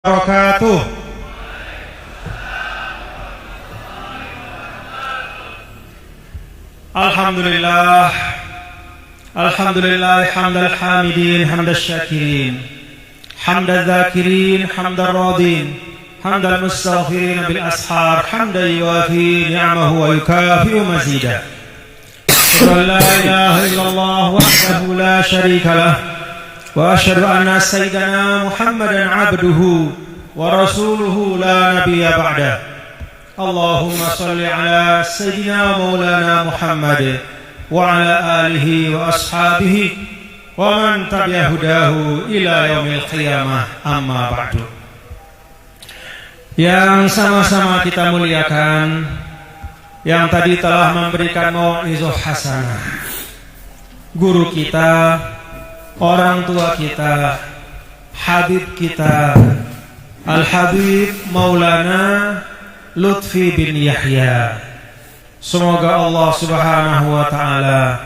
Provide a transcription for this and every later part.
wabarakatuh. Alhamdulillah, alhamdulillah, hamdal hamidin, hamdal syakirin, hamdal zakirin, hamdal radin, hamdal mustaghfirin bil ashar, hamdal yuwafi ni'amahu wa yukafi'u mazidah. La ilaha illallah wahdahu la syarika lah, wa asyhadu anna sayyidana Muhammadan abduhu wa rasuluhu la nabiyya ba'da. Allahumma salli ala sayyidina maulana Muhammad wa ala alihi wa ashabihi wa man tabi'a hudahu ila yaumil qiyamah, amma ba'du. Yang sama-sama kita muliakan, yang tadi telah memberikan mau'izah hasanah, guru kita, orang tua kita, Habib kita, Al-Habib Maulana Lutfi bin Yahya. Semoga Allah subhanahu wa ta'ala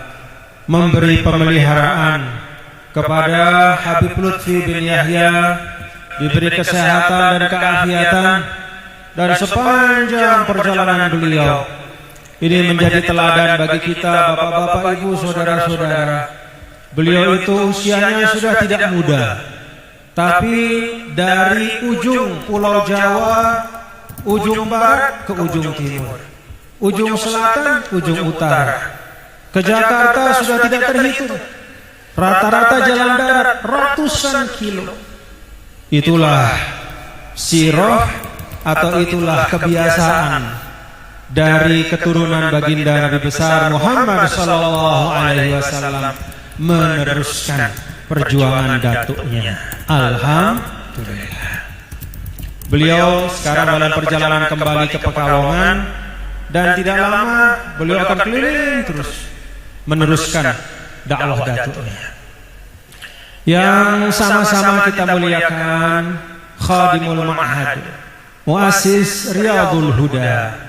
memberi pemeliharaan kepada Habib Lutfi bin Yahya, diberi kesehatan dan keafiatan, dan sepanjang perjalanan beliau ini menjadi teladan bagi kita, bapak-bapak, ibu, saudara-saudara. Beliau itu usianya sudah tidak muda, tapi dari ujung pulau Jawa, ujung barat ke ujung timur, ujung selatan, ujung utara, ke Jakarta sudah tidak terhitung. Rata-rata jalan darat ratusan kilo. Itulah sirah atau itulah kebiasaan dari keturunan baginda Nabi besar Muhammad sallallahu alaihi wasallam, meneruskan perjuangan datuknya. Alhamdulillah. Beliau sekarang dalam perjalanan kembali ke Pekalongan, dan tidak lama beliau akan keliling terus meneruskan dakwah datuknya. Yang sama-sama kita muliakan Khadimul Ma'had, Muassis Riyadul Huda,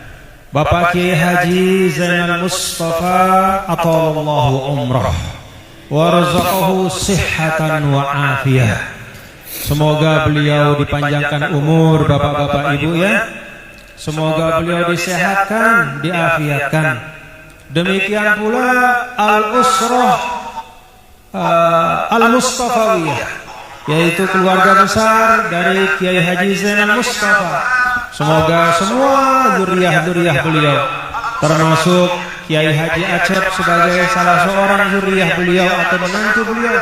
Bapak Kiai Haji Zainal Mustafa atallahu umrah warzaqahu sihhatan wa afiyah. Semoga beliau dipanjangkan umur, bapak-bapak, ibu ya. Semoga beliau disehatkan, diafiatkan. Demikian pula al-usrah al-Mustafawiyah, yaitu keluarga besar dari Kiai Haji Zainal Mustafa. Semoga semua zuriyah-zuriyah beliau, termasuk Kiai Haji Acep sebagai salah seorang zuriyah beliau atau menantu beliau,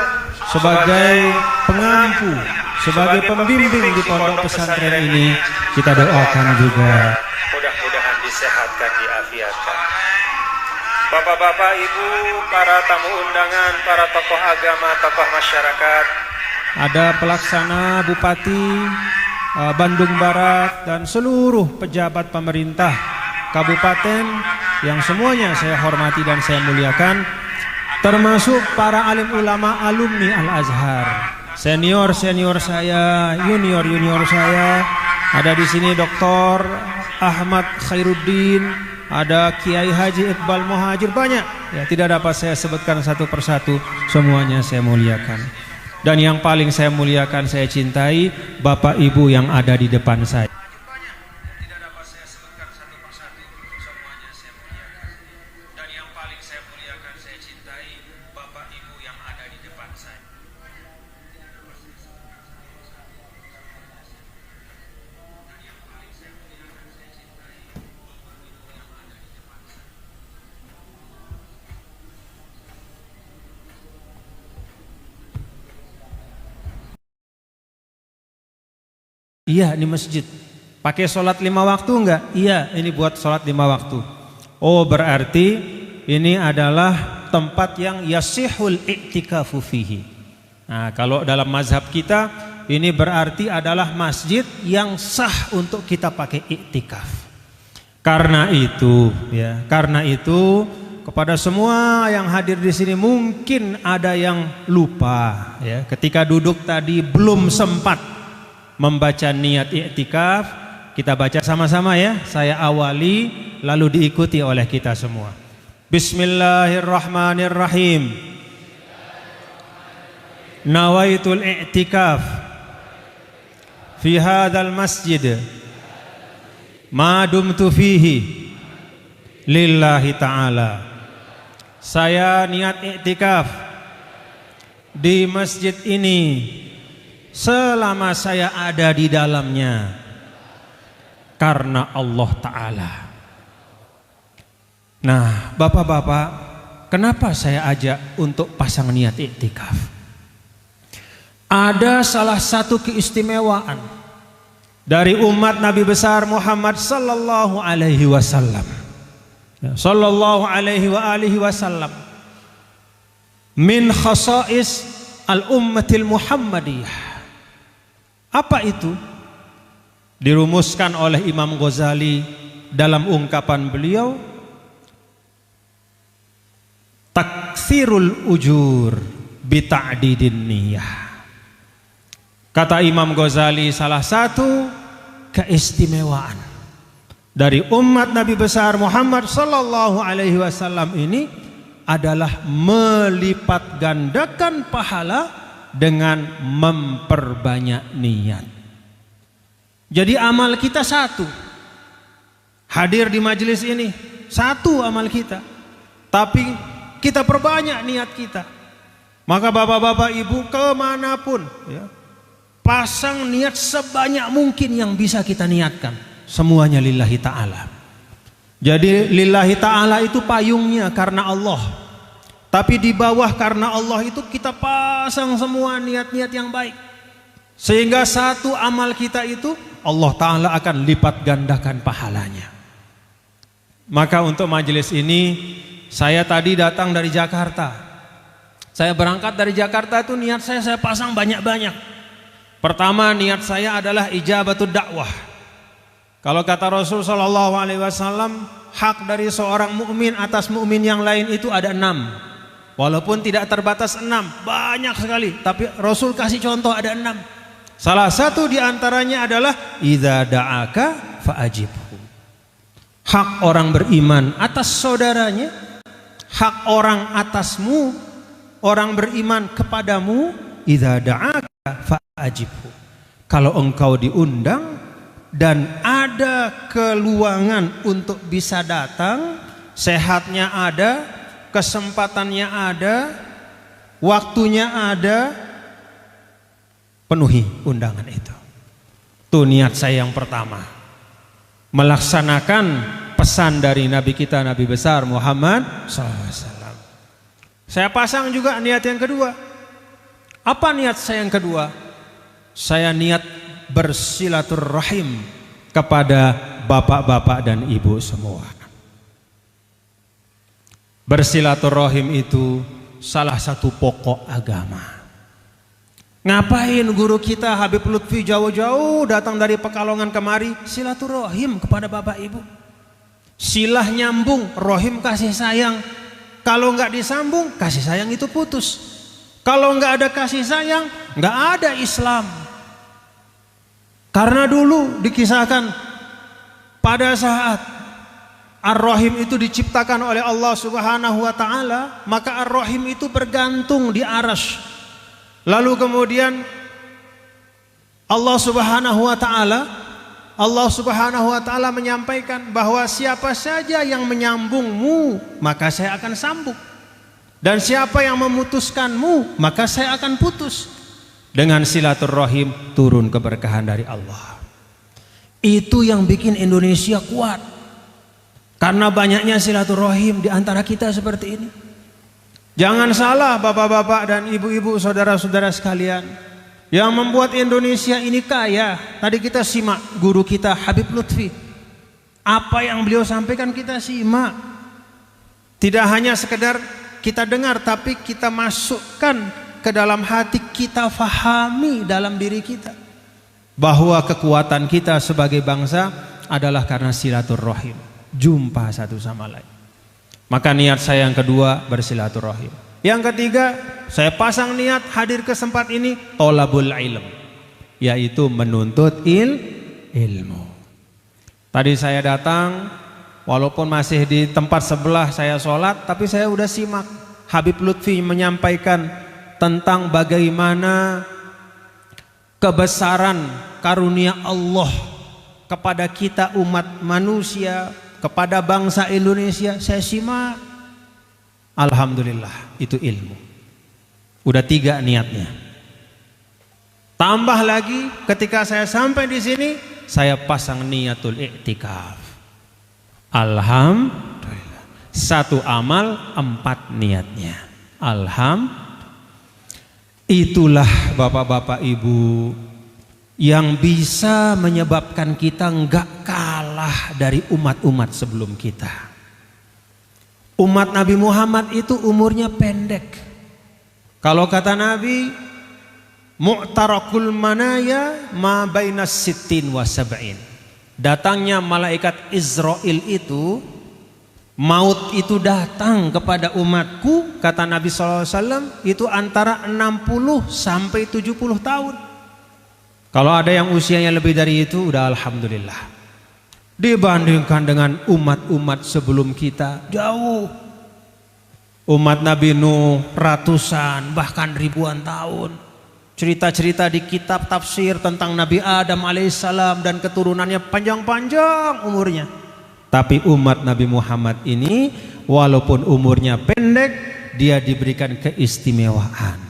sebagai pengampu, sebagai pembimbing di pondok pesantren ini, kita doakan juga mudah-mudahan disehatkan, diafiatkan. Bapak-bapak, ibu, para tamu undangan, para tokoh agama, tokoh masyarakat, ada pelaksana Bupati Bandung Barat dan seluruh pejabat pemerintah kabupaten yang semuanya saya hormati dan saya muliakan, termasuk para alim ulama alumni Al-Azhar, senior-senior saya, junior-junior saya. Ada di sini Dr. Ahmad Khairuddin, ada Kiai Haji Iqbal Muhajir, banyak ya, tidak dapat saya sebutkan satu persatu, semuanya saya muliakan. Dan yang paling saya muliakan, saya cintai Bapak Ibu yang ada di depan saya. Iya, ini masjid. Pakai sholat 5 waktu enggak? Iya, ini buat sholat 5 waktu. Oh, berarti ini adalah tempat yang yasihul i'tikafu fihi. Nah, kalau dalam mazhab kita, ini berarti adalah masjid yang sah untuk kita pakai i'tikaf. Karena itu, kepada semua yang hadir di sini, mungkin ada yang lupa ya, ketika duduk tadi belum sempat membaca niat i'tikaf. Kita baca sama-sama ya. Saya awali lalu diikuti oleh kita semua. Bismillahirrahmanirrahim. Nawaitul i'tikaf fi hadzal masjid ma dumtu fihi lillahi ta'ala. Saya niat iktikaf di masjid ini selama saya ada di dalamnya karena Allah Ta'ala. Nah, bapak-bapak, kenapa saya ajak untuk pasang niat iktikaf? Ada salah satu keistimewaan dari umat Nabi besar Muhammad sallallahu alaihi wasallam. Sallallahu alaihi wa alihi wasallam. Min khasais al-ummatil Muhammadiyah. Apa itu? Dirumuskan oleh Imam Ghazali dalam ungkapan beliau, taksirul ujur bita'didin niyah. Kata Imam Ghazali, salah satu keistimewaan dari umat Nabi besar Muhammad sallallahu alaihi wasallam ini adalah melipat gandakan pahala dengan memperbanyak niat. Jadi amal kita satu, hadir di majelis ini satu amal kita, tapi kita perbanyak niat kita. Maka bapak-bapak ibu kemanapun ya, pasang niat sebanyak mungkin yang bisa kita niatkan, semuanya lillahi ta'ala. Jadi lillahi ta'ala itu payungnya karena Allah, tapi di bawah karena Allah itu kita pasang semua niat-niat yang baik, sehingga satu amal kita itu Allah Ta'ala akan lipat gandakan pahalanya. Maka untuk majelis ini, saya tadi datang dari Jakarta. Saya berangkat dari Jakarta itu niat saya pasang banyak-banyak. Pertama, niat saya adalah ijabatud dakwah. Kalau kata Rasul sallallahu alaihi wasallam, hak dari seorang mukmin atas mukmin yang lain itu ada 6. Walaupun tidak terbatas 6, banyak sekali, tapi Rasul kasih contoh ada 6. Salah satu di antaranya adalah idza da'aka fa'ajibhu. Hak orang beriman atas saudaranya, hak orang atasmu, orang beriman kepadamu, idza da'aka fa'ajibhu. Kalau engkau diundang dan ada keluangan untuk bisa datang, sehatnya ada, kesempatannya ada, waktunya ada, penuhi undangan itu. Itu niat saya yang pertama, melaksanakan pesan dari Nabi kita, Nabi besar Muhammad SAW. Saya pasang juga niat yang kedua. Apa niat saya yang kedua? Saya niat bersilaturahim kepada bapak-bapak dan ibu semua. Bersilaturahim itu salah satu pokok agama. Ngapain guru kita Habib Lutfi jauh-jauh datang dari Pekalongan kemari silaturahim kepada bapak ibu? Silah nyambung, rohim kasih sayang. Kalau nggak disambung, kasih sayang itu putus. Kalau nggak ada kasih sayang, nggak ada Islam. Karena dulu dikisahkan pada saat Ar-Rahim itu diciptakan oleh Allah Subhanahu wa Ta'ala, maka Ar-Rahim itu bergantung di arasy. Lalu kemudian Allah Subhanahu wa Ta'ala menyampaikan bahwa siapa saja yang menyambungmu, maka saya akan sambung. Dan siapa yang memutuskanmu, maka saya akan putus. Dengan silaturahim turun keberkahan dari Allah. Itu yang bikin Indonesia kuat. Karena banyaknya silaturahim di antara kita seperti ini. Jangan salah bapak-bapak dan ibu-ibu, saudara-saudara sekalian, yang membuat Indonesia ini kaya. Tadi kita simak guru kita Habib Lutfi, apa yang beliau sampaikan kita simak. Tidak hanya sekedar kita dengar, tapi kita masukkan ke dalam hati, kita fahami dalam diri kita bahwa kekuatan kita sebagai bangsa adalah karena silaturahim, jumpa satu sama lain. Maka niat saya yang kedua bersilaturahim. Yang ketiga, saya pasang niat hadir ke tempat ini tolabul ilm, yaitu menuntut ilmu. Tadi saya datang, walaupun masih di tempat sebelah saya sholat, tapi saya udah simak Habib Lutfi menyampaikan tentang bagaimana kebesaran karunia Allah kepada kita umat manusia, kepada bangsa Indonesia, saya simak. Alhamdulillah, itu ilmu. Udah 3 niatnya. Tambah lagi ketika saya sampai di sini, saya pasang niatul i'tikaf. Alhamdulillah. 1 amal 4 niatnya. Alhamdulillah. Itulah bapak-bapak ibu yang bisa menyebabkan kita enggak kalah dari umat-umat sebelum kita. Umat Nabi Muhammad itu umurnya pendek. Kalau kata Nabi, mu'tarakul manaya ma bainas sittin wa sab'in. Datangnya malaikat Israel itu, maut itu datang kepada umatku, kata Nabi SAW, itu antara 60 sampai 70 tahun. Kalau ada yang usianya lebih dari itu, udah alhamdulillah. Dibandingkan dengan umat-umat sebelum kita, jauh. Umat Nabi Nuh ratusan, bahkan ribuan tahun. Cerita-cerita di kitab tafsir tentang Nabi Adam alaihissalam dan keturunannya panjang-panjang umurnya. Tapi umat Nabi Muhammad ini walaupun umurnya pendek, dia diberikan keistimewaan.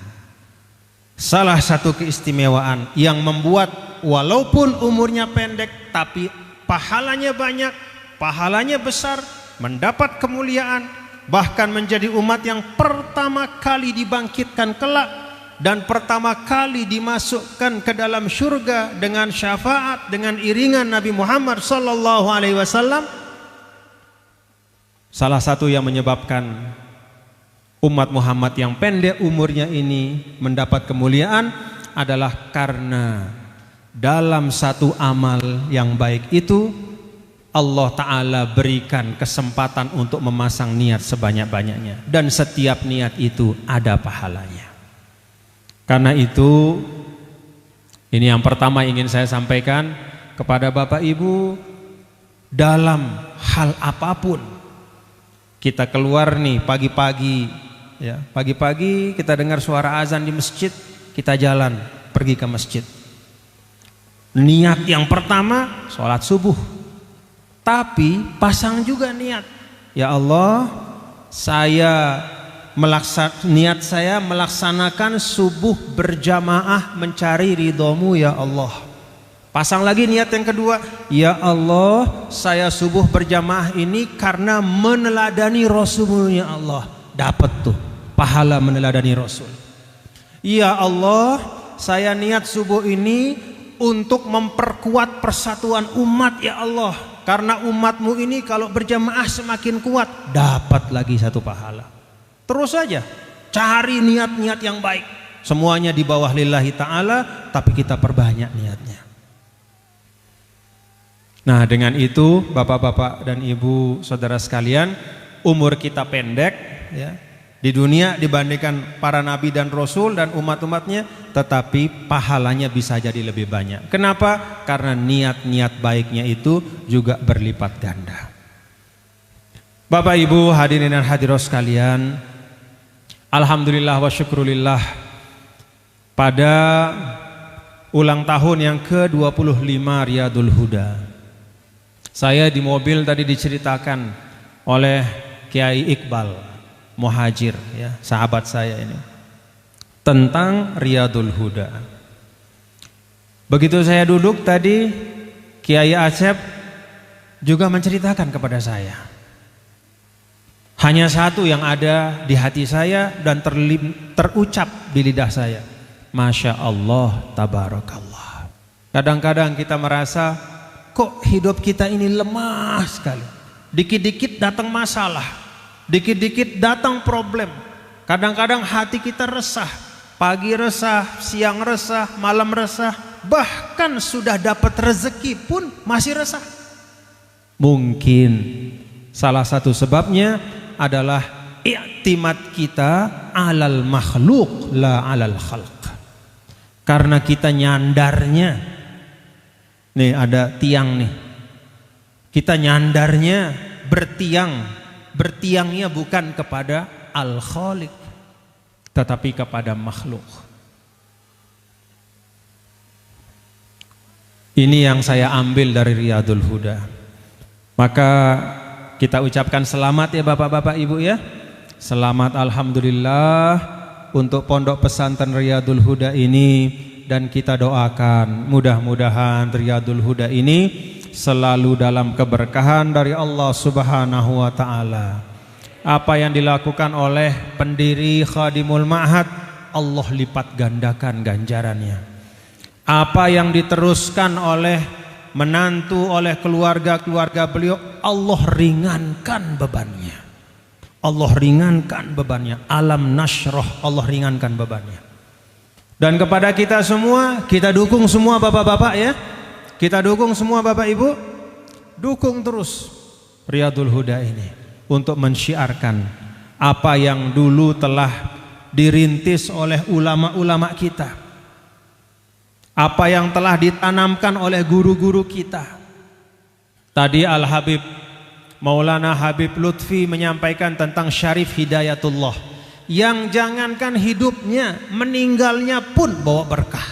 Salah satu keistimewaan yang membuat walaupun umurnya pendek tapi pahalanya banyak, pahalanya besar, mendapat kemuliaan, bahkan menjadi umat yang pertama kali dibangkitkan kelak dan pertama kali dimasukkan ke dalam surga dengan syafaat, dengan iringan Nabi Muhammad sallallahu alaihi wasallam. Salah satu yang menyebabkan umat Muhammad yang pendek umurnya ini mendapat kemuliaan adalah karena dalam satu amal yang baik itu Allah Ta'ala berikan kesempatan untuk memasang niat sebanyak-banyaknya, dan setiap niat itu ada pahalanya. Karena itu, ini yang pertama ingin saya sampaikan kepada Bapak Ibu, dalam hal apapun kita keluar nih pagi-pagi, ya, pagi-pagi kita dengar suara azan di masjid, kita jalan pergi ke masjid. Niat yang pertama sholat subuh, tapi pasang juga niat, ya Allah, niat saya melaksanakan subuh berjamaah mencari ridhomu ya Allah. Pasang lagi niat yang kedua, ya Allah, saya subuh berjamaah ini karena meneladani Rasulnya Allah. Dapat tuh pahala meneladani Rasul. Ya Allah, saya niat subuh ini untuk memperkuat persatuan umat ya Allah, karena umatmu ini kalau berjamaah semakin kuat. Dapat lagi 1 pahala. Terus saja cari niat-niat yang baik. Semuanya di bawah lillahi ta'ala, tapi kita perbanyak niatnya. Nah, dengan itu bapak-bapak dan ibu saudara sekalian, umur kita pendek ya, di dunia dibandingkan para nabi dan rasul dan umat-umatnya, tetapi pahalanya bisa jadi lebih banyak. Kenapa? Karena niat-niat baiknya itu juga berlipat ganda. Bapak ibu hadirin dan hadirat sekalian, alhamdulillah wa syukrulillah, pada ulang tahun yang ke-25 Riyadul Huda, saya di mobil tadi diceritakan oleh Kiai Iqbal Muhajir, ya, sahabat saya ini, tentang Riyadul Huda. Begitu saya duduk tadi, Kiai Asep juga menceritakan kepada saya. Hanya satu yang ada di hati saya dan terucap di lidah saya, Masya Allah, Tabarakallah. Kadang-kadang kita merasa, kok hidup kita ini lemah sekali. Dikit-dikit datang masalah, dikit-dikit datang problem. Kadang-kadang hati kita resah, pagi resah, siang resah, malam resah, bahkan sudah dapat rezeki pun masih resah. Mungkin salah satu sebabnya adalah i'timad kita alal makhluk la alal khalq. Karena kita nyandarnya, nih ada tiang nih, kita nyandarnya bertiangnya bukan kepada Al-Khaliq, tetapi kepada makhluk. Ini yang saya ambil dari Riyadul Huda. Maka kita ucapkan selamat ya Bapak-bapak Ibu ya. Selamat alhamdulillah untuk Pondok Pesantren Riyadul Huda ini, dan kita doakan mudah-mudahan Riyadul Huda ini selalu dalam keberkahan dari Allah Subhanahu wa taala. Apa yang dilakukan oleh pendiri Khadimul Ma'had, Allah lipat gandakan ganjarannya. Apa yang diteruskan oleh menantu, oleh keluarga-keluarga beliau, Allah ringankan bebannya. Allah ringankan bebannya. Alam nasroh, Allah ringankan bebannya. Dan kepada kita semua, kita dukung semua bapak-bapak ya. Kita dukung semua bapak ibu. Dukung terus Riyadul Huda ini untuk mensyiarkan apa yang dulu telah dirintis oleh ulama-ulama kita, apa yang telah ditanamkan oleh guru-guru kita. Tadi Al-Habib Maulana Habib Lutfi menyampaikan tentang Syarif Hidayatullah, yang jangankan hidupnya, meninggalnya pun bawa berkah.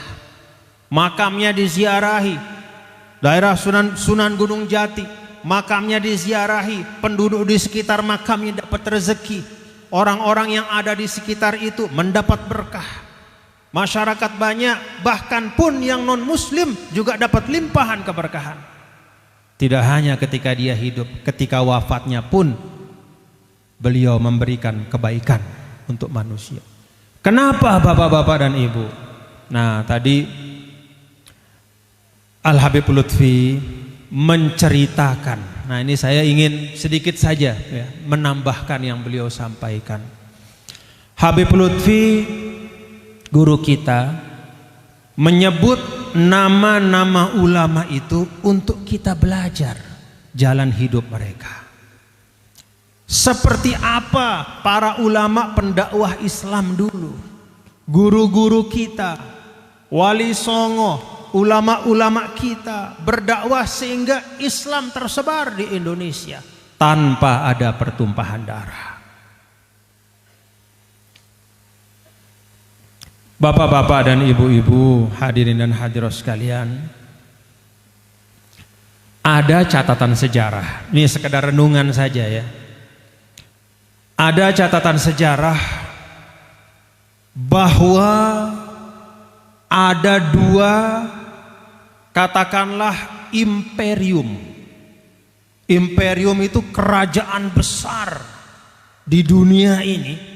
Makamnya diziarahi, daerah Sunan Gunung Jati, makamnya diziarahi, penduduk di sekitar makamnya dapat rezeki, orang-orang yang ada di sekitar itu mendapat berkah, masyarakat banyak, bahkan pun yang non muslim juga dapat limpahan keberkahan. Tidak hanya ketika dia hidup, ketika wafatnya pun beliau memberikan kebaikan untuk manusia. Kenapa bapak-bapak dan ibu? Nah, tadi Al-Habib Lutfi menceritakan. Nah, ini saya ingin sedikit saja ya, menambahkan yang beliau sampaikan. Habib Lutfi, guru kita, menyebut nama-nama ulama itu untuk kita belajar jalan hidup mereka. Seperti apa para ulama pendakwah Islam dulu, guru-guru kita, wali songo, ulama-ulama kita berdakwah sehingga Islam tersebar di Indonesia tanpa ada pertumpahan darah. Bapak-bapak dan ibu-ibu, hadirin dan hadirat sekalian, ada catatan sejarah. Ini sekedar renungan saja ya. Ada catatan sejarah bahwa ada dua, katakanlah imperium. Imperium itu kerajaan besar di dunia ini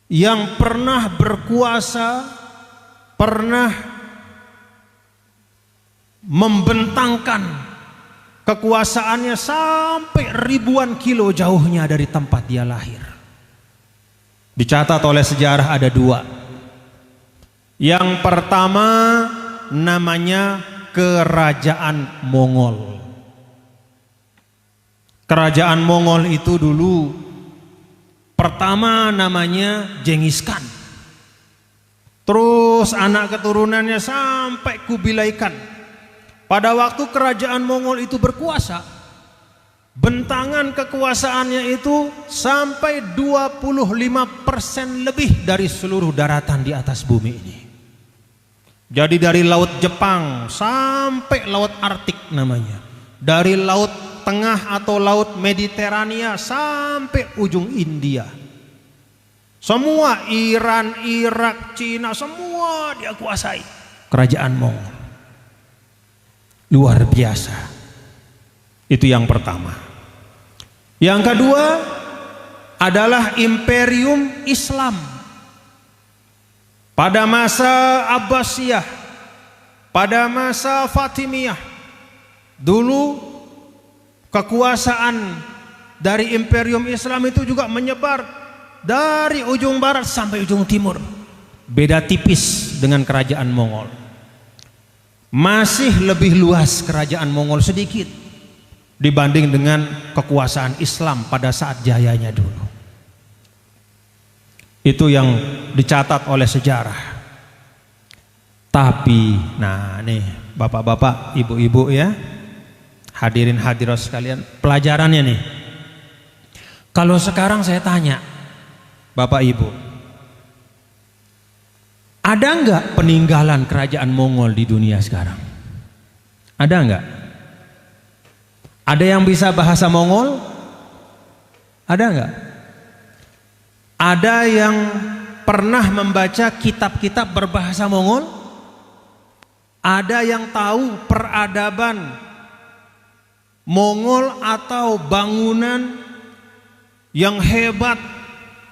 yang pernah berkuasa, pernah membentangkan kekuasaannya sampai ribuan kilo jauhnya dari tempat dia lahir. Dicatat oleh sejarah ada dua. Yang pertama namanya Kerajaan Mongol. Kerajaan Mongol itu dulu pertama namanya Genghis Khan. Terus anak keturunannya sampai Kubilai Khan. Pada waktu kerajaan Mongol itu berkuasa, bentangan kekuasaannya itu sampai 25% lebih dari seluruh daratan di atas bumi ini. Jadi dari laut Jepang sampai laut Arktik namanya, dari laut Tengah atau laut Mediterania sampai ujung India, semua Iran, Irak, Cina, semua dia kuasai. Kerajaan Mongol luar biasa. Itu yang pertama. Yang kedua adalah Imperium Islam. Pada masa Abbasiyah, pada masa Fatimiyah, dulu kekuasaan dari Imperium Islam itu juga menyebar dari ujung barat sampai ujung timur. Beda tipis dengan kerajaan Mongol. Masih lebih luas kerajaan Mongol sedikit dibanding dengan kekuasaan Islam pada saat jayanya dulu. Itu yang dicatat oleh sejarah. Tapi, nah nih bapak-bapak, ibu-ibu ya, hadirin hadirat sekalian, pelajarannya nih. Kalau sekarang saya tanya Bapak Ibu, ada enggak peninggalan kerajaan Mongol di dunia sekarang? Ada enggak? Ada yang bisa bahasa Mongol? Ada enggak? Ada yang pernah membaca kitab-kitab berbahasa Mongol? Ada yang tahu peradaban Mongol atau bangunan yang hebat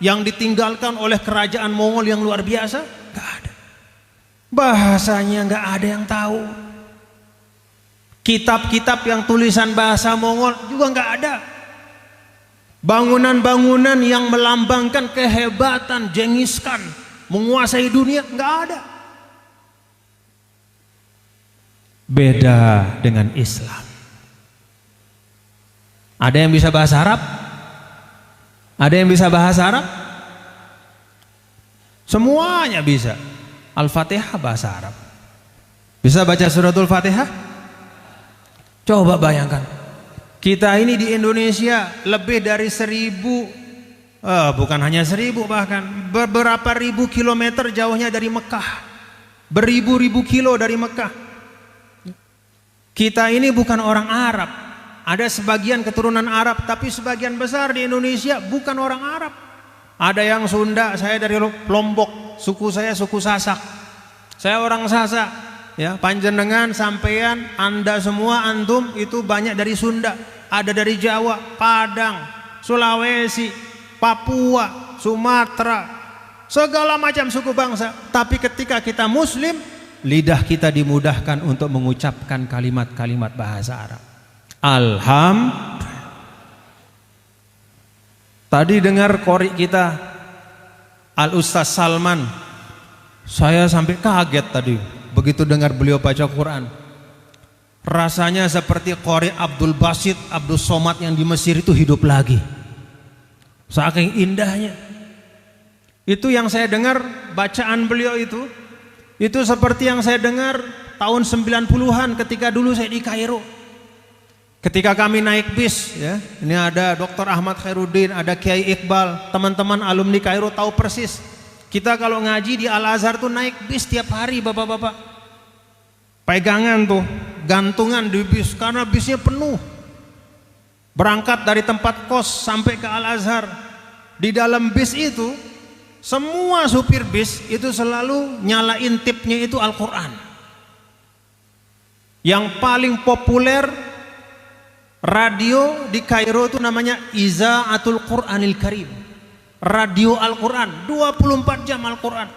yang ditinggalkan oleh kerajaan Mongol yang luar biasa? Enggak ada. Bahasanya enggak ada yang tahu. Kitab-kitab yang tulisan bahasa Mongol juga enggak ada. Bangunan-bangunan yang melambangkan kehebatan Genghis Khan menguasai dunia enggak ada. Beda dengan Islam. Ada yang bisa bahasa Arab? Ada yang bisa bahasa Arab? Semuanya bisa. Al-Fatihah bahasa Arab. Bisa baca suratul Fatihah? Coba bayangkan, kita ini di Indonesia lebih dari 1000, bukan hanya 1000, bahkan beberapa ribu kilometer jauhnya dari Mekah, beribu-ribu kilo dari Mekah. Kita ini bukan orang Arab, ada sebagian keturunan Arab, tapi sebagian besar di Indonesia bukan orang Arab. Ada yang Sunda, saya dari Lombok, suku saya suku Sasak, saya orang Sasak. Ya, panjenengan, sampean, Anda semua, antum itu banyak dari Sunda, ada dari Jawa, Padang, Sulawesi, Papua, Sumatera, segala macam suku bangsa. Tapi ketika kita Muslim, lidah kita dimudahkan untuk mengucapkan kalimat-kalimat bahasa Arab. Alhamdulillah. Tadi dengar qori kita Al Ustaz Salman, saya sampai kaget tadi begitu dengar beliau baca Quran. Rasanya seperti qori Abdul Basit, Abdul Somad yang di Mesir itu hidup lagi. Saking indahnya. Itu yang saya dengar bacaan beliau itu seperti yang saya dengar tahun 90-an ketika dulu saya di Kairo. Ketika kami naik bis, ya, ini ada Dr. Ahmad Khairuddin, ada Kiai Iqbal, teman-teman alumni Kairo tahu persis. Kita kalau ngaji di Al-Azhar tuh naik bis tiap hari, bapak-bapak. Pegangan tuh, gantungan di bis karena bisnya penuh. Berangkat dari tempat kos sampai ke Al-Azhar. Di dalam bis itu, semua supir bis itu selalu nyalain tipnya itu Al-Quran. Yang paling populer radio di Kairo itu namanya Izaatul Quranil Karim. Radio Al-Quran, 24 jam Al-Quran.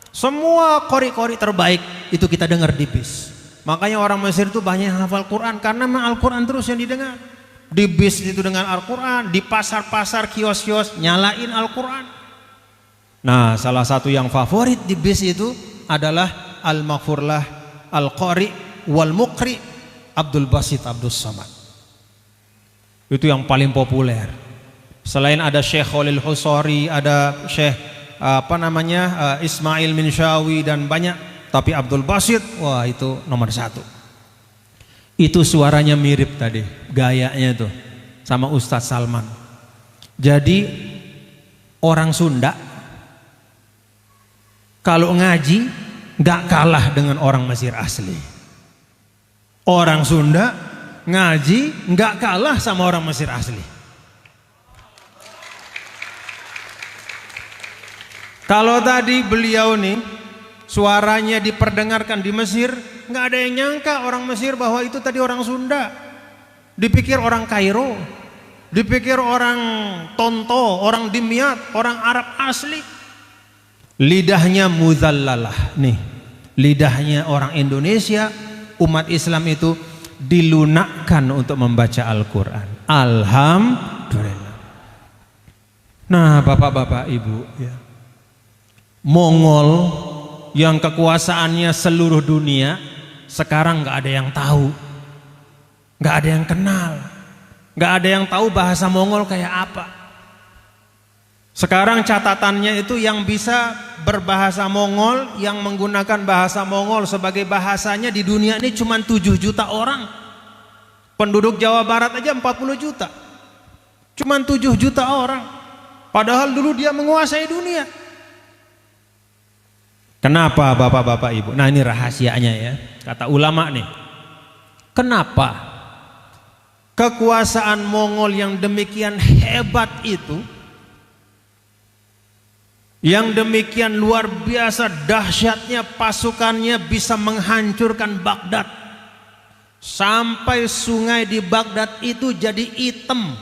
Semua qori-qori terbaik itu kita dengar di bis. Makanya orang Mesir itu banyak yang hafal Quran karena Al-Quran terus yang didengar. Di bis itu dengan Al-Quran, di pasar-pasar, kios-kios nyalain Al-Quran. Nah, salah satu yang favorit di bis itu adalah Al-Maghfurlah Al-Qari wal Muqri Abdul Basit Abdul Samad. Itu yang paling populer. Selain ada Syekh Khalil Husari, ada Syekh Ismail Minshawi dan banyak, tapi Abdul Basit, wah itu nomor 1. Itu suaranya mirip tadi, gayanya itu sama Ustadz Salman. Jadi orang Sunda kalau ngaji nggak kalah dengan orang Mesir asli. Orang Sunda ngaji nggak kalah sama orang Mesir asli. Kalau tadi beliau nih suaranya diperdengarkan di Mesir, nggak ada yang nyangka orang Mesir bahwa itu tadi orang Sunda. Dipikir orang Kairo, dipikir orang Tonto, orang Dimyat, orang Arab asli. Lidahnya muzallalah nih, lidahnya orang Indonesia, umat Islam itu dilunakkan untuk membaca Al-Quran. Alhamdulillah. Nah, bapak-bapak, ibu, ya, Mongol yang kekuasaannya seluruh dunia sekarang nggak ada yang tahu, nggak ada yang kenal, nggak ada yang tahu bahasa Mongol kayak apa. Sekarang catatannya itu yang bisa berbahasa Mongol, yang menggunakan bahasa Mongol sebagai bahasanya di dunia ini cuma 7 juta orang. Penduduk Jawa Barat aja 40 juta, cuma 7 juta orang. Padahal dulu dia menguasai dunia. Kenapa bapak-bapak ibu? Nah ini rahasianya ya, kata ulama nih. Kenapa? Kekuasaan Mongol yang demikian hebat itu, yang demikian luar biasa dahsyatnya pasukannya, bisa menghancurkan Baghdad. Sampai sungai di Baghdad itu jadi hitam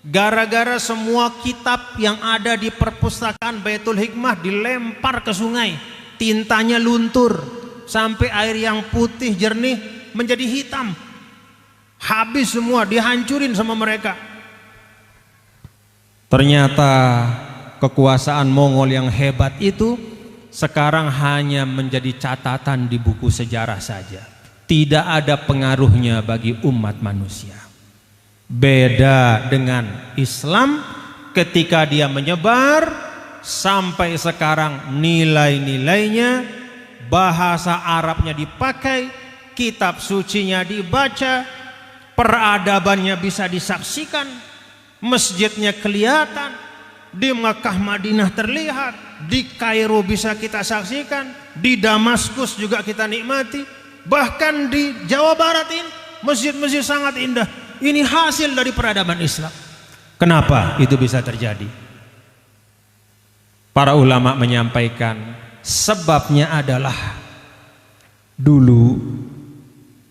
gara-gara semua kitab yang ada di perpustakaan Baitul Hikmah dilempar ke sungai. Tintanya luntur sampai air yang putih jernih menjadi hitam. Habis semua, dihancurin sama mereka. Ternyata kekuasaan Mongol yang hebat itu sekarang hanya menjadi catatan di buku sejarah saja. Tidak ada pengaruhnya bagi umat manusia. Beda dengan Islam, ketika dia menyebar sampai sekarang, nilai-nilainya, bahasa Arabnya dipakai, kitab sucinya dibaca, peradabannya bisa disaksikan, masjidnya kelihatan, di Makkah Madinah terlihat, di Kairo bisa kita saksikan, di Damaskus juga kita nikmati, bahkan di Jawa Barat ini masjid-masjid sangat indah. Ini hasil dari peradaban Islam. Kenapa itu bisa terjadi? Para ulama menyampaikan sebabnya adalah dulu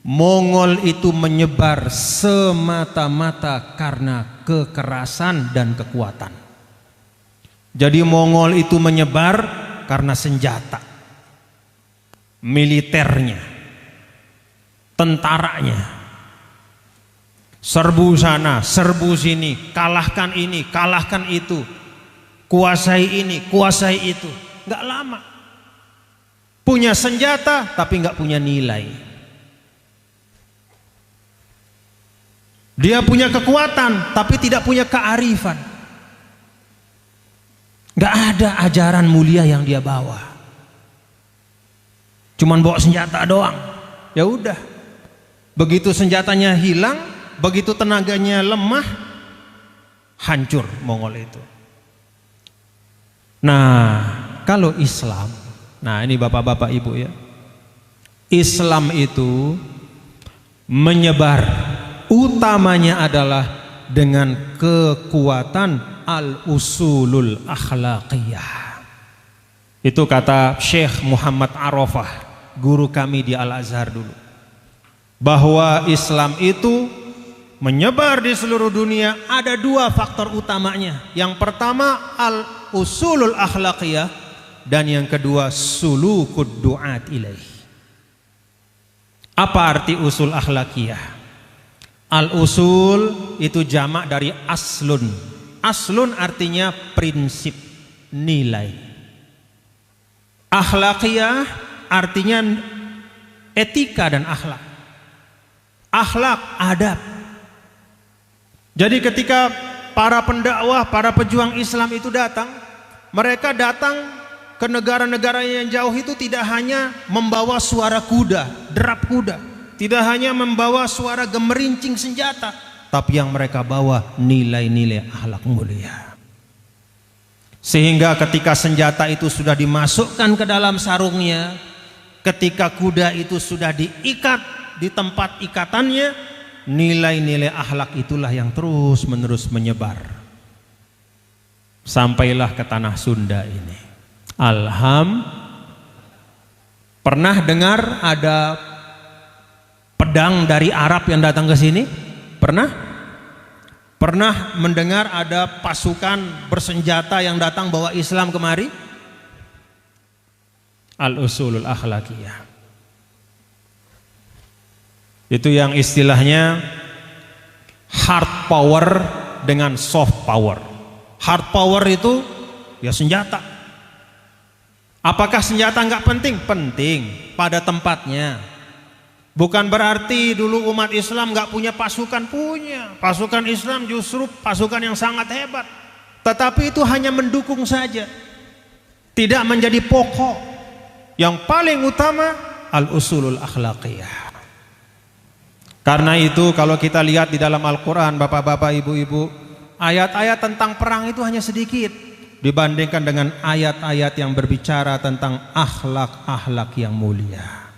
Mongol itu menyebar semata-mata karena kekerasan dan kekuatan. Jadi Mongol itu menyebar karena senjata, militernya, tentaranya, serbu sana, serbu sini, kalahkan ini, kalahkan itu, kuasai ini, kuasai itu. Nggak lama, punya senjata tapi nggak punya nilai. Dia punya kekuatan tapi tidak punya kearifan. Gak ada ajaran mulia yang dia bawa. Cuman bawa senjata doang. Ya udah. Begitu senjatanya hilang, begitu tenaganya lemah, hancur Mongol itu. Nah, kalau Islam, nah ini bapak-bapak ibu ya, Islam itu menyebar utamanya adalah dengan kekuatan al-usulul akhlaqiyah. Itu kata Syekh Muhammad Arafah, guru kami di Al-Azhar dulu, bahwa Islam itu menyebar di seluruh dunia ada dua faktor utamanya. Yang pertama al-usulul akhlaqiyah, dan yang kedua sulukud du'at ilaih. Apa arti usul akhlaqiyah? Al-usul itu jamak dari aslun. Aslun artinya prinsip, nilai. Akhlaqiyah artinya etika dan akhlak. Akhlak, adab. Jadi ketika para pendakwah, para pejuang Islam itu datang, mereka datang ke negara-negara yang jauh itu tidak hanya membawa suara kuda, derap kuda, tidak hanya membawa suara gemerincing senjata, tapi yang mereka bawa nilai-nilai akhlak mulia. Sehingga ketika senjata itu sudah dimasukkan ke dalam sarungnya, ketika kuda itu sudah diikat di tempat ikatannya, nilai-nilai akhlak itulah yang terus menerus menyebar. Sampailah ke tanah Sunda ini. Pernah dengar ada pedang dari Arab yang datang ke sini? Pernah mendengar ada pasukan bersenjata yang datang bawa Islam kemari? Al-usulul akhlaqiyah. Itu yang istilahnya hard power dengan soft power. Hard power itu ya senjata. Apakah senjata nggak penting? Penting pada tempatnya. Bukan berarti dulu umat Islam nggak punya pasukan, punya. Pasukan Islam justru pasukan yang sangat hebat. Tetapi itu hanya mendukung saja, tidak menjadi pokok. Yang paling utama al-usulul akhlaqiyah. Karena itu kalau kita lihat di dalam Al-Quran, bapak-bapak, ibu-ibu, ayat-ayat tentang perang itu hanya sedikit dibandingkan dengan ayat-ayat yang berbicara tentang akhlak-akhlak yang mulia.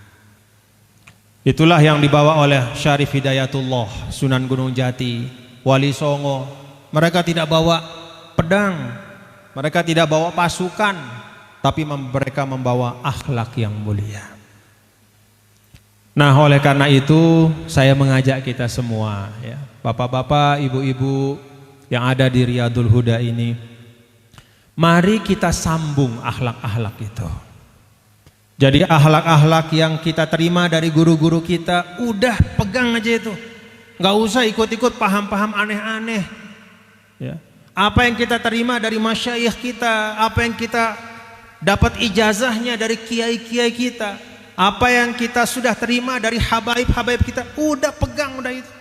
Itulah yang dibawa oleh Syarif Hidayatullah, Sunan Gunung Jati, Wali Songo. Mereka tidak bawa pedang, mereka tidak bawa pasukan, tapi mereka membawa akhlak yang mulia. Nah, oleh karena itu saya mengajak kita semua, ya, bapak-bapak, ibu-ibu yang ada di Riyadul Huda ini, mari kita sambung akhlak-akhlak itu. Jadi akhlak-akhlak yang kita terima dari guru-guru kita, udah pegang aja itu. Nggak usah ikut-ikut paham-paham aneh-aneh. Ya. Apa yang kita terima dari masyayikh kita, apa yang kita dapat ijazahnya dari kiai-kiai kita, apa yang kita sudah terima dari habaib-habaib kita, udah pegang udah itu.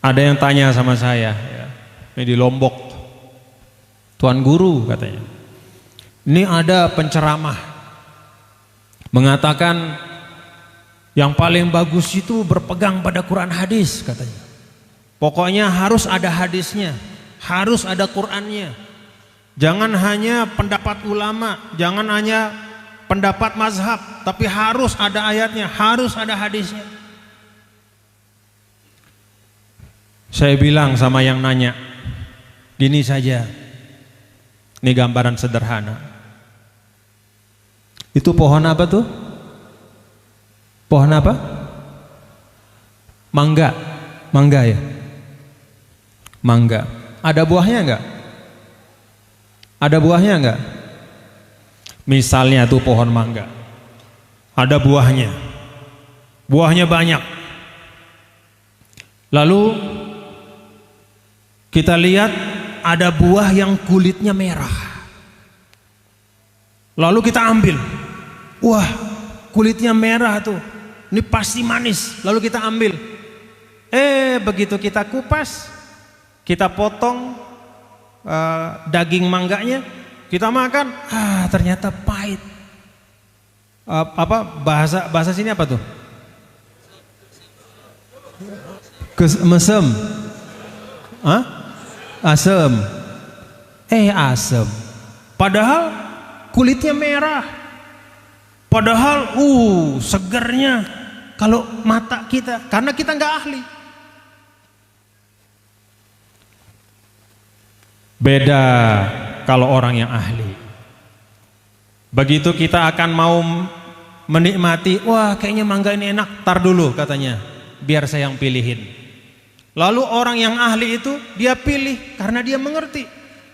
Ada yang tanya sama saya, ya, ini di Lombok, Tuan Guru katanya, ini ada penceramah mengatakan yang paling bagus itu berpegang pada Quran hadis katanya. Pokoknya harus ada hadisnya, harus ada Qurannya. Jangan hanya pendapat ulama, jangan hanya pendapat mazhab, tapi harus ada ayatnya, harus ada hadisnya. Saya bilang sama yang nanya, gini saja, ini gambaran sederhana. Itu pohon apa tuh? Pohon apa? Mangga. Mangga ya? Mangga. Ada buahnya enggak? Ada buahnya enggak? Misalnya tuh pohon mangga, ada buahnya. Buahnya banyak. Lalu kita lihat ada buah yang kulitnya merah. Lalu kita ambil. Wah, kulitnya merah tuh. Ini pasti manis. Lalu kita ambil. Begitu kita kupas, kita potong daging mangganya, kita makan, ternyata pahit. Bahasa sini apa tuh? Mesem. Asem. Asem. Padahal kulitnya merah. Padahal segernya kalau mata kita, karena kita nggak ahli. Beda kalau orang yang ahli. Begitu kita akan mau menikmati, wah kayaknya mangga ini enak, tar dulu katanya, biar saya yang pilihin. Lalu orang yang ahli itu dia pilih karena dia mengerti.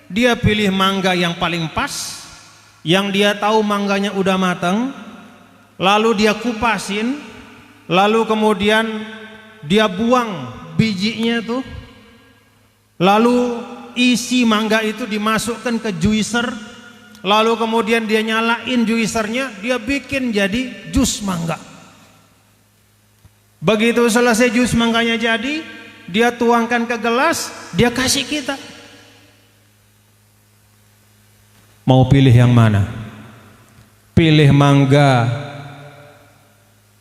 Dia pilih mangga yang paling pas, yang dia tahu mangganya udah matang, lalu dia kupasin, lalu kemudian dia buang bijinya tuh, lalu isi mangga itu dimasukkan ke juicer, lalu kemudian dia nyalain juicernya, dia bikin jadi jus mangga. Begitu selesai jus mangganya jadi, dia tuangkan ke gelas, dia kasih kita. Mau pilih yang mana? Pilih mangga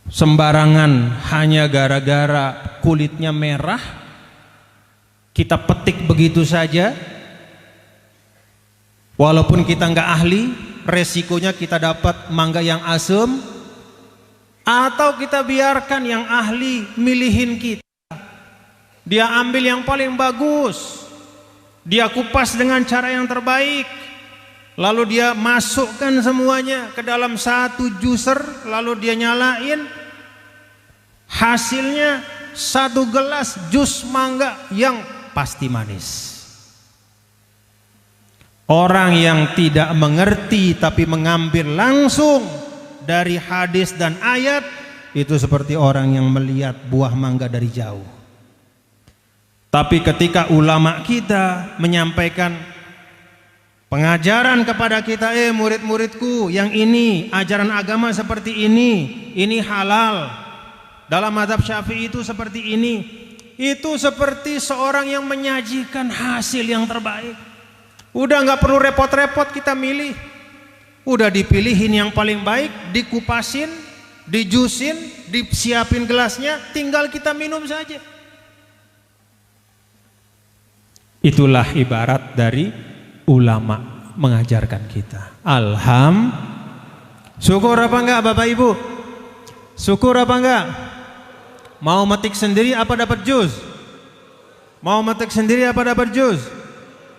sembarangan hanya gara-gara kulitnya merah, kita petik begitu saja, walaupun kita nggak ahli, resikonya kita dapat mangga yang asam, atau kita biarkan yang ahli milihin kita, dia ambil yang paling bagus, dia kupas dengan cara yang terbaik, lalu dia masukkan semuanya ke dalam satu juicer, lalu dia nyalain, hasilnya satu gelas jus mangga yang pasti manis. Orang yang tidak mengerti tapi mengambil langsung dari hadis dan ayat, itu seperti orang yang melihat buah mangga dari jauh. Tapi ketika ulama kita menyampaikan pengajaran kepada kita, murid-muridku, yang ini ajaran agama seperti ini halal, dalam mazhab Syafi'i itu seperti ini, itu seperti seorang yang menyajikan hasil yang terbaik. Udah nggak perlu repot-repot kita milih, udah dipilihin yang paling baik, dikupasin, dijusin, disiapin gelasnya, tinggal kita minum saja. Itulah ibarat dari ulama mengajarkan kita. Syukur apa enggak Bapak Ibu? Syukur apa enggak? Mau metik sendiri apa dapat juz? Mau metik sendiri apa dapat juz?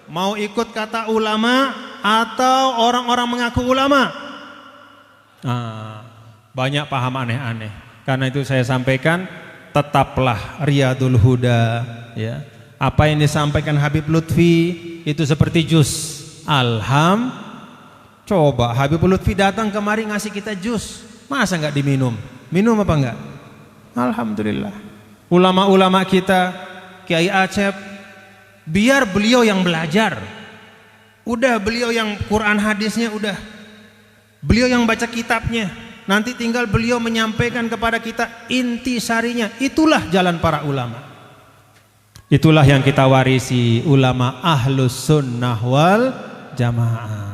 Mau ikut kata ulama atau orang-orang mengaku ulama? Banyak paham aneh-aneh. Karena itu saya sampaikan, tetaplah Riyadul Huda, ya. Apa yang disampaikan Habib Lutfi itu seperti jus. Coba Habib Lutfi datang kemari ngasih kita jus, masa nggak diminum? Minum apa enggak? Alhamdulillah. Ulama-ulama kita, Kiai Acep, biar beliau yang belajar. Udah beliau yang Quran hadisnya udah. Beliau yang baca kitabnya. Nanti tinggal beliau menyampaikan kepada kita inti sarinya. Itulah jalan para ulama. Itulah yang kita warisi, ulama ahlus sunnah wal jamaah.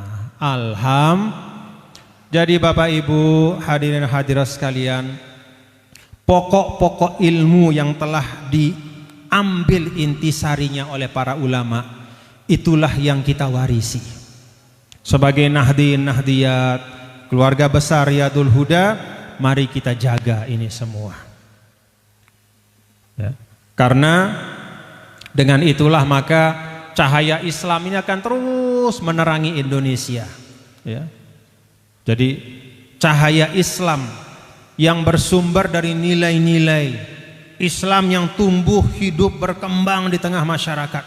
Jadi Bapak Ibu hadirin hadirat sekalian, pokok-pokok ilmu yang telah diambil intisarinya oleh para ulama, itulah yang kita warisi. Sebagai nahdin nahdiyat, keluarga besar Riyadul Huda, mari kita jaga ini semua. Ya. Karena dengan itulah maka cahaya Islam ini akan terus menerangi Indonesia, ya. Jadi cahaya Islam yang bersumber dari nilai-nilai Islam yang tumbuh, hidup, berkembang di tengah masyarakat,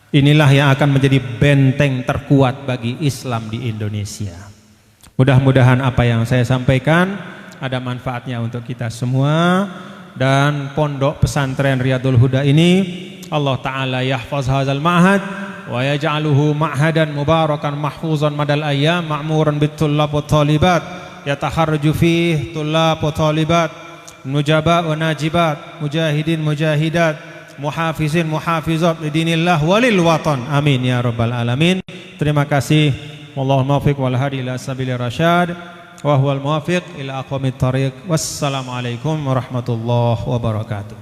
inilah yang akan menjadi benteng terkuat bagi Islam di Indonesia. Mudah-mudahan apa yang saya sampaikan ada manfaatnya untuk kita semua. Dan pondok pesantren Riyadul Huda ini Allah Ta'ala yahfaz hazal ma'had wa yaj'aluhu ma'hadan mubarakan mahfuzan madal ayyam ma'muran bitullab wa talibat yataharraju fih tullab wa talibat nujaba wa najibat mujahidin mujahidat muhafizin muhafizat lidinillah walil watan. Amin ya rabbal alamin. Terima kasih. Wallahul muwaffiq wal hadi ila sabilir rasyad wa huwal muwaffiq ila aqwamit thariq. Wassalamualaikum warahmatullahi wabarakatuh.